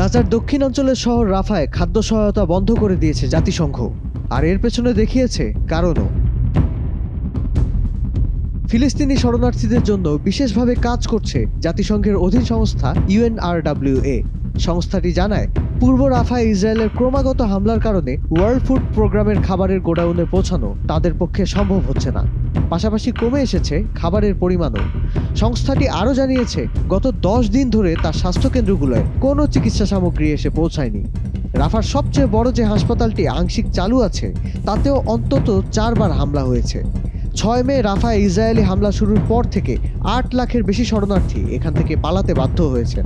গাজার দক্ষিণাঞ্চলের শহর রাফায় খাদ্য সহায়তা বন্ধ করে দিয়েছে জাতিসংঘ, আর এর পেছনে দেখিয়েছে কারণও। ফিলিস্তিনি শরণার্থীদের জন্য বিশেষভাবে কাজ করছে জাতিসংঘের অধীন সংস্থা UNRWA। সংস্থাটি জানায়, পূর্ব রাফায় ইসরায়েলের ক্রমাগত হামলার কারণে ওয়ার্ল্ড ফুড প্রোগ্রামের খাবারের গোডাউনে পৌঁছানো তাদের পক্ষে সম্ভব হচ্ছে না। পাশাপাশি কমে এসেছে খাবারের পরিমাণও। সংস্থাটি আরও জানিয়েছে, গত 10 দিন ধরে তার স্বাস্থ্যকেন্দ্রগুলোয় কোনো চিকিৎসা সামগ্রী এসে পৌঁছায়নি। রাফার সবচেয়ে বড় যে হাসপাতালটি আংশিক চালু আছে, তাতেও অন্তত 4 বার হামলা হয়েছে। 6 মে রাফায় ইসরায়েলি হামলা শুরুর পর থেকে 8 লাখের বেশি শরণার্থী এখান থেকে পালাতে বাধ্য হয়েছে।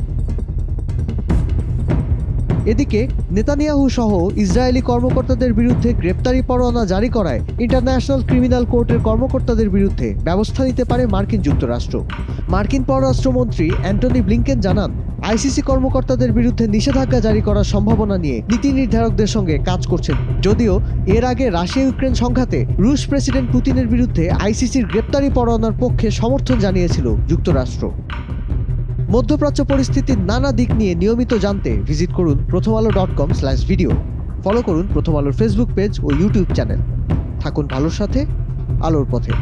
এদিকে নেতানিয়াহু সহ ইসরায়েলি কর্মকর্তাদের বিরুদ্ধে গ্রেপ্তারি পরোয়ানা জারি করায় ইন্টারন্যাশনাল ক্রিমিনাল কোর্টের কর্মকর্তাদের বিরুদ্ধে ব্যবস্থা নিতে পারে মার্কিন যুক্তরাষ্ট্র। মার্কিন পররাষ্ট্রমন্ত্রী অ্যান্টনি ব্লিংকেন জানান, আইসিসি কর্মকর্তাদের বিরুদ্ধে নিষেধাজ্ঞা জারি করার সম্ভাবনা নিয়ে নীতি নির্ধারকদের সঙ্গে কাজ করছেন। যদিও এর আগে রাশিয়া ইউক্রেন সংঘাতে রুশ প্রেসিডেন্ট পুতিনের বিরুদ্ধে আইসিসির গ্রেপ্তারি পরোয়ানার পক্ষে সমর্থন জানিয়েছিল যুক্তরাষ্ট্র। মধ্যপ্রাচ্য পরিস্থিতির নানা দিক নিয়ে নিয়মিত জানতে ভিজিট করুন prothomalo.com/video। ফলো করুন প্রথম আলোর ফেসবুক পেজ ও ইউটিউব চ্যানেল। থাকুন ভালোর সাথে, আলোর পথে।